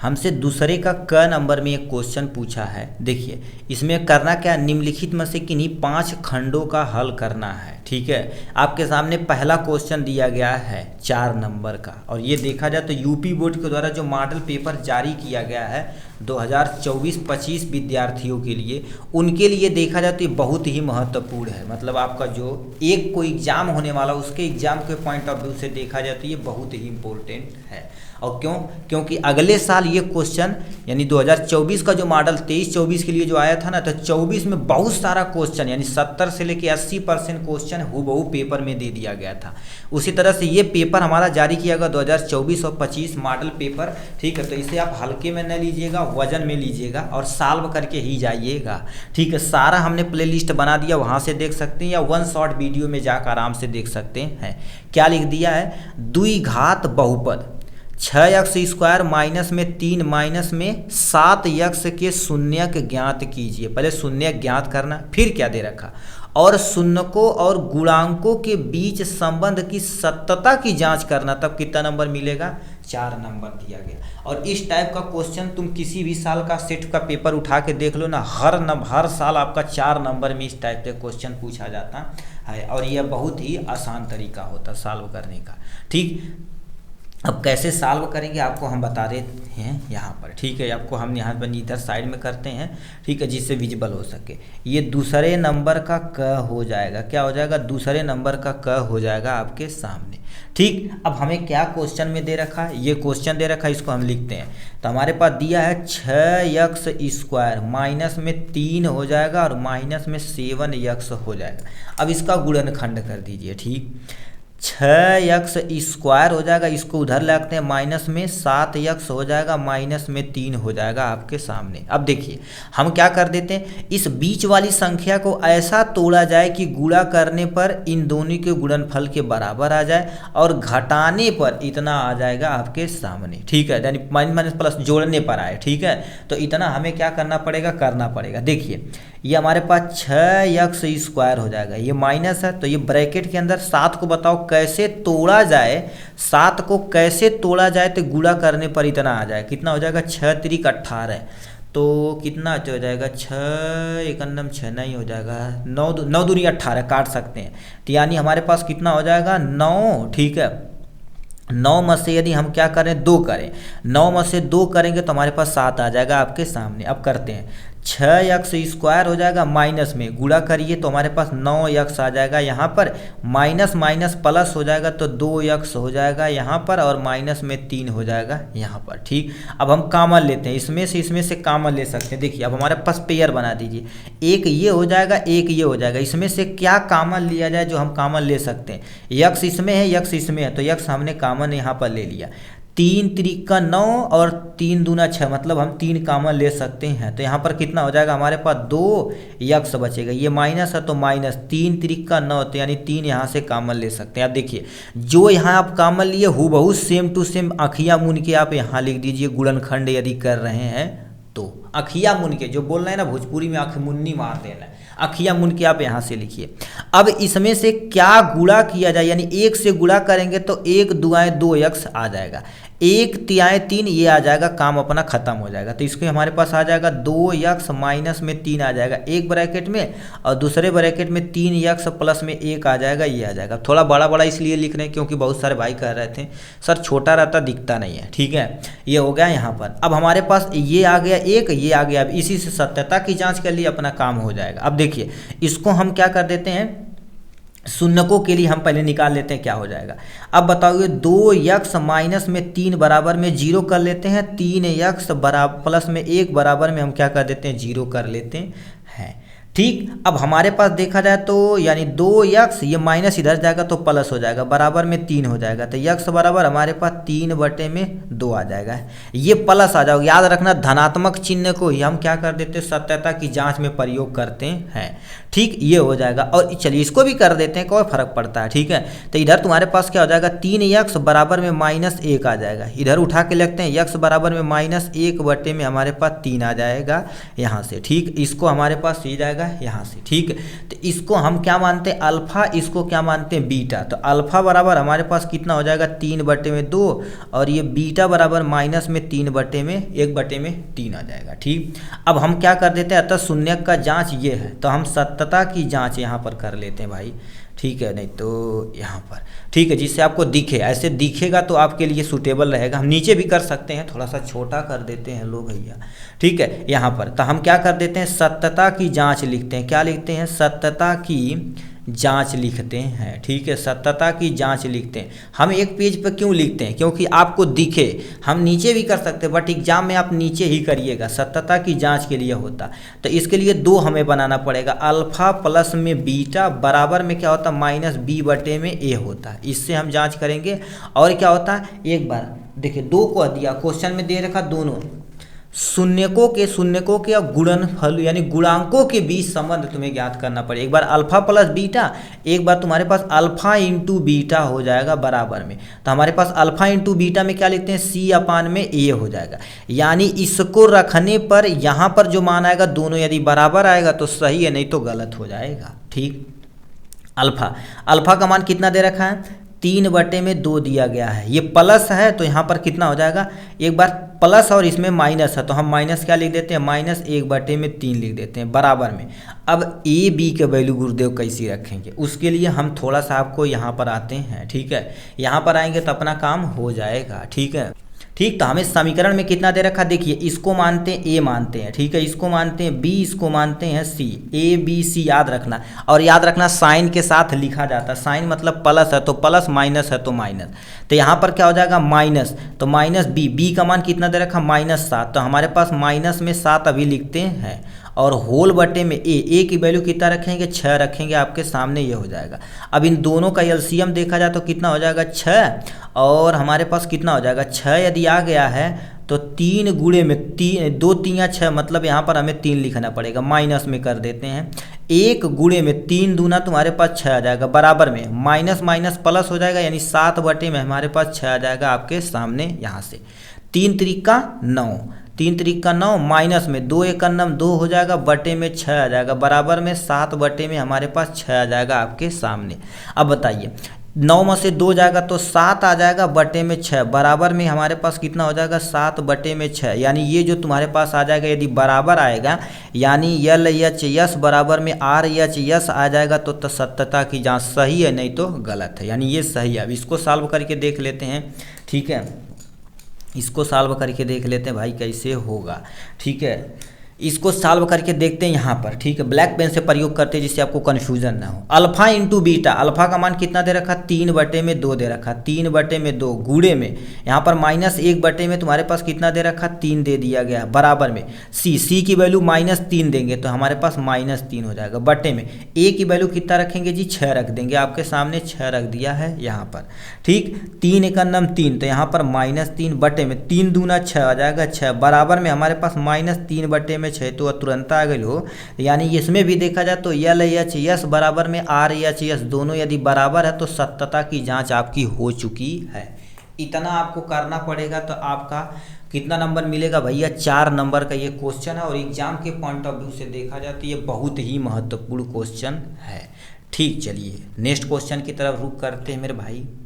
हमसे दूसरे का क नंबर में एक क्वेश्चन पूछा है। देखिए इसमें करना क्या, निम्नलिखित में से किन्हीं 5 खंडों का हल करना है। ठीक है, आपके सामने पहला क्वेश्चन दिया गया है 4 नंबर का, और ये देखा जाए तो यूपी बोर्ड के द्वारा जो मॉडल पेपर जारी किया गया है 2024-25 विद्यार्थियों के लिए, उनके लिए देखा जाए तो ये बहुत ही महत्वपूर्ण है। मतलब आपका जो एक कोई एग्जाम होने वाला उसके एग्जाम के पॉइंट ऑफ व्यू से देखा जाए तो ये बहुत ही इम्पोर्टेंट है। और क्यों, क्योंकि अगले साल ये क्वेश्चन यानी 2024 का जो मॉडल 23-24 के लिए जो आया था ना, तो 24 में बहुत सारा क्वेश्चन यानी 70 से लेकर 80% क्वेश्चन हूबहू पेपर में दे दिया गया था। उसी तरह से ये पेपर हमारा जारी किया गया 2024 और 25 मॉडल पेपर। ठीक है, तो इसे आप हल्के में न लीजिएगा, वजन में लीजिएगा और सॉल्व करके ही जाइएगा। ठीक है, सारा हमने प्ले लिस्ट बना दिया, वहाँ से देख सकते हैं या वन शॉट वीडियो में जाकर आराम से देख सकते हैं। क्या लिख दिया है, द्विघात बहुपद 6x² माइनस में 3 माइनस में 7x के शून्यक ज्ञात कीजिए। पहले शून्यक ज्ञात करना, फिर क्या दे रखा, और शून्यकों और गुणांकों के बीच संबंध की सत्यता की जांच करना। तब कितना नंबर मिलेगा, 4 नंबर दिया गया। और इस टाइप का क्वेश्चन तुम किसी भी साल का सेट का पेपर उठा के देख लो ना, हर साल आपका 4 नंबर में इस टाइप के क्वेश्चन पूछा जाता है, और यह बहुत ही आसान तरीका होता सॉल्व करने का। ठीक, अब कैसे सॉल्व करेंगे आपको हम बता रहे हैं यहाँ पर। ठीक है, आपको हम यहाँ पर इधर साइड में करते हैं। ठीक है, जिससे विजिबल हो सके। ये दूसरे नंबर का क हो जाएगा, क्या हो जाएगा, दूसरे नंबर का क हो जाएगा आपके सामने। ठीक, अब हमें क्या क्वेश्चन में दे रखा है, ये क्वेश्चन दे रखा है, इसको हम लिखते हैं। तो हमारे पास दिया है 6x² माइनस में 3 हो जाएगा और माइनस में 7x हो जाएगा। अब इसका गुणनखंड कर दीजिए। ठीक, 6x² हो जाएगा, इसको उधर लगते हैं, माइनस में 7x हो जाएगा, माइनस में 3 हो जाएगा आपके सामने। अब देखिए हम क्या कर देते हैं, इस बीच वाली संख्या को ऐसा तोड़ा जाए कि गुणा करने पर इन दोनों के गुणनफल के बराबर आ जाए और घटाने पर इतना आ जाएगा आपके सामने। ठीक है, यानी माइनस प्लस जोड़ने पर आए। ठीक है, तो इतना हमें क्या करना पड़ेगा। देखिए ये हमारे पास 6x² हो जाएगा, ये माइनस है तो ये ब्रैकेट के अंदर 7 को बताओ कैसे तोड़ा जाए, 7 को कैसे तोड़ा जाए तो गुणा करने पर इतना आ जाए। कितना हो जाएगा, 6 त्रिक 18, तो कितना हो जाएगा, 6 एकन्नम 6 नहीं हो जाएगा, 9 दूनी 18 काट सकते हैं। तो यानी हमारे पास कितना हो जाएगा, 9। ठीक है, 9 में से यदि हम क्या करें, 2 करें, 9 में से 2 करेंगे तो हमारे पास 7 आ जाएगा आपके सामने। अब करते हैं, 6x² हो जाएगा, माइनस में गुणा करिए तो हमारे पास 9x आ जाएगा यहाँ पर, माइनस माइनस प्लस हो जाएगा तो 2x हो जाएगा यहाँ पर, और माइनस में 3 हो जाएगा यहाँ पर। ठीक, अब हम कॉमन लेते हैं, इसमें से कॉमन ले सकते हैं। देखिए अब हमारे पास पेयर बना दीजिए, एक ये हो जाएगा, एक ये हो जाएगा। इसमें से क्या कॉमन लिया जाए जो हम कॉमन ले सकते हैं, x इसमें है, x इसमें है, तो x हमने कॉमन यहाँ पर ले लिया। 3 त्रिक 9 और 3 दूना 6, मतलब हम 3 कॉमन ले सकते हैं। तो यहाँ पर कितना हो जाएगा, हमारे पास 2x बचेगा, ये माइनस है तो माइनस 3 त्रिक 9, तो यानी 3 यहाँ से कॉमन ले सकते हैं। अब देखिए जो यहाँ आप कॉमन लिए हूबहू सेम टू सेम आँखियाँ मूंद के आप यहाँ लिख दीजिए गुणनखंड यदि कर रहे हैं तो। आँखियाँ मूंद के, जो बोल रहे हैं ना भोजपुरी में आँख मुन्नी मार देना, आँखियाँ मूंद के आप यहाँ से लिखिए। अब इसमें से क्या गुणा किया जाए, यानी 1 से गुणा करेंगे तो 1 दुआएँ 2x आ जाएगा, 1 तिहाई 3 ये आ जाएगा, काम अपना खत्म हो जाएगा। तो इसको हमारे पास आ जाएगा 2x माइनस में 3 आ जाएगा एक ब्रैकेट में, और दूसरे ब्रैकेट में 3x प्लस में 1 आ जाएगा, ये आ जाएगा। थोड़ा बड़ा बड़ा इसलिए लिख रहे हैं क्योंकि बहुत सारे भाई कह रहे थे सर छोटा रहता दिखता नहीं है। ठीक है, ये हो गया यहाँ पर। अब हमारे पास ये आ गया 1, ये आ गया, अब इसी से सत्यता की जाँच कर लिए अपना काम हो जाएगा। अब देखिए इसको हम क्या कर देते हैं, शून्यकों के लिए हम पहले निकाल लेते हैं क्या हो जाएगा। अब बताओगे 2x माइनस में 3 बराबर में 0 कर लेते हैं, 3x बराबर प्लस में 1 बराबर में हम क्या कर देते हैं, 0 कर लेते हैं। ठीक, अब हमारे पास देखा जाए तो यानी 2x, ये माइनस इधर जाएगा तो प्लस हो जाएगा, बराबर में 3 हो जाएगा, तो x बराबर हमारे पास 3/2 आ जाएगा। ये प्लस आ जाएगा, याद रखना धनात्मक चिन्ह को ही हम क्या कर देते हैं, सत्यता की जांच में प्रयोग करते हैं। ठीक, ये हो जाएगा। और चलिए इसको भी कर देते हैं, कोई फर्क पड़ता है, ठीक है। तो इधर तुम्हारे पास क्या हो जाएगा, 3x बराबर में -1 आ जाएगा। इधर उठा के लिखते हैं x बराबर में -1 बटे में हमारे पास 3 आ जाएगा यहाँ से, ठीक। इसको हमारे पास ये जाएगा यहाँ से, ठीक। तो इसको हम क्या मानते हैं, अल्फा, इसको क्या मानते हैं, बीटा। तो अल्फा बराबर हमारे पास कितना हो जाएगा, 3/2, और ये बीटा बराबर -1/3 आ जाएगा, ठीक। अब हम क्या कर देते हैं, अतः शून्य का जांच ये है, तो हम सत्यता की जांच यहाँ पर कर लेते हैं भाई, ठीक है। नहीं तो यहाँ पर, ठीक है, जिससे आपको दिखे, ऐसे दिखेगा तो आपके लिए सूटेबल रहेगा। हम नीचे भी कर सकते हैं, थोड़ा सा छोटा कर देते हैं लो भैया, ठीक है। यहाँ पर तो हम क्या कर देते हैं, सत्यता की जांच लिखते हैं। क्या लिखते हैं, सत्यता की जांच लिखते हैं, ठीक है। सत्यता की जांच लिखते हैं। हम एक पेज पर क्यों लिखते हैं, क्योंकि आपको दिखे। हम नीचे भी कर सकते हैं, बट एग्जाम में आप नीचे ही करिएगा, सत्यता की जांच के लिए होता। तो इसके लिए 2 हमें बनाना पड़ेगा, अल्फा प्लस में बीटा बराबर में क्या होता है, -b/a होता है। इससे हम जांच करेंगे। और क्या होता है, एक बार देखिए 2 को दिया, क्वेश्चन में दे रखा दोनों शून्यकों के गुणनफल यानी गुणांकों के बीच संबंध तुम्हें ज्ञात करना पड़ेगा। एक बार अल्फा प्लस बीटा, एक बार तुम्हारे पास अल्फा इंटू बीटा हो जाएगा बराबर में। तो हमारे पास अल्फा इंटू बीटा में क्या लिखते हैं, c/a हो जाएगा। यानी इसको रखने पर यहाँ पर जो मान आएगा, दोनों यदि बराबर आएगा तो सही है, नहीं तो गलत हो जाएगा, ठीक। अल्फा का मान कितना दे रखा है, 3/2 दिया गया है। ये प्लस है तो यहाँ पर कितना हो जाएगा, एक बार प्लस और इसमें माइनस है तो हम माइनस क्या लिख देते हैं, -1/3 लिख देते हैं बराबर में। अब ए बी के वैल्यू गुरुदेव कैसी रखेंगे, उसके लिए हम थोड़ा सा आपको यहाँ पर आते हैं, ठीक है। यहाँ पर आएंगे तो अपना काम हो जाएगा, ठीक है, ठीक। तो हमें समीकरण में कितना दे रखा, देखिए इसको मानते हैं ए मानते हैं, ठीक है, इसको मानते हैं बी, इसको मानते हैं सी, ABC याद रखना। और याद रखना साइन के साथ लिखा जाता है, साइन मतलब प्लस है तो प्लस, माइनस है तो माइनस। तो यहाँ पर क्या हो जाएगा, माइनस, तो -b का मान कितना दे रखा, -7। तो हमारे पास माइनस में 7 अभी लिखते हैं, और होल बटे में ए की वैल्यू कितना रखेंगे, 6 रखेंगे, आपके सामने ये हो जाएगा। अब इन दोनों का एलसीएम देखा जाए तो कितना हो जाएगा, 6, और हमारे पास कितना हो जाएगा, 6 यदि आ गया है तो 3 गुणे में 3, 2 3 या 6, मतलब यहाँ पर हमें 3 लिखना पड़ेगा, माइनस में कर देते हैं। 1 गुणे में 3 दूना तुम्हारे पास 6 आ जाएगा बराबर में, माइनस माइनस प्लस हो जाएगा, यानी 7 बटे में हमारे पास 6 आ जाएगा आपके सामने यहाँ से। 3 त्रिका 9, 3 त्रिका 9, माइनस में 2 1 9 2 हो जाएगा, बटे में 6 आ जाएगा बराबर में, 7 बटे में हमारे पास 6 आ जाएगा आपके सामने। अब बताइए 9 में से 2 जाएगा तो 7 आ जाएगा, बटे में 6 बराबर में हमारे पास कितना हो जाएगा, 7 बटे में 6। यानी ये जो तुम्हारे पास आ जाएगा, यदि बराबर आएगा यानी LHS बराबर में RHS आ जाएगा तो सत्यता की जांच सही है, नहीं तो गलत है, यानी ये सही है। अब इसको सॉल्व करके देख लेते हैं, ठीक है, इसको सॉल्व करके देख लेते हैं भाई कैसे होगा, ठीक है। इसको सॉल्व करके देखते हैं यहाँ पर, ठीक है, ब्लैक पेन से प्रयोग करते हैं जिससे आपको कन्फ्यूजन ना हो। अल्फा इंटू बीटा, अल्फा का मान कितना दे रखा, 3/2 दे रखा, 3/2 गुणे में यहाँ पर -1 बटे में तुम्हारे पास कितना दे रखा, 3 दे दिया गया बराबर में। सी की वैल्यू -3 देंगे तो हमारे पास -3 हो जाएगा, बटे में ए की वैल्यू कितना रखेंगे जी, 6 रख देंगे, आपके सामने 6 रख दिया है यहाँ पर, ठीक। 3 1 9 3, तो यहाँ पर -3 बटे में 3 दूना 6 आ जाएगा, 6 बराबर में हमारे पास -3 बटे में 6, तो तुरंत आ गई हो। यानी इसमें भी देखा जाए तो LHS बराबर में RHS दोनों यदि बराबर है तो सत्यता की जांच आपकी हो चुकी है। इतना आपको करना पड़ेगा तो आपका कितना नंबर मिलेगा भैया, 4 नंबर का ये क्वेश्चन है, और एग्जाम के पॉइंट ऑफ व्यू से देखा जाए तो ये बहुत ही महत्वपूर्ण क्वेश्चन है, ठीक। चलिए नेक्स्ट क्वेश्चन की तरफ रुख करते हैं मेरे भाई।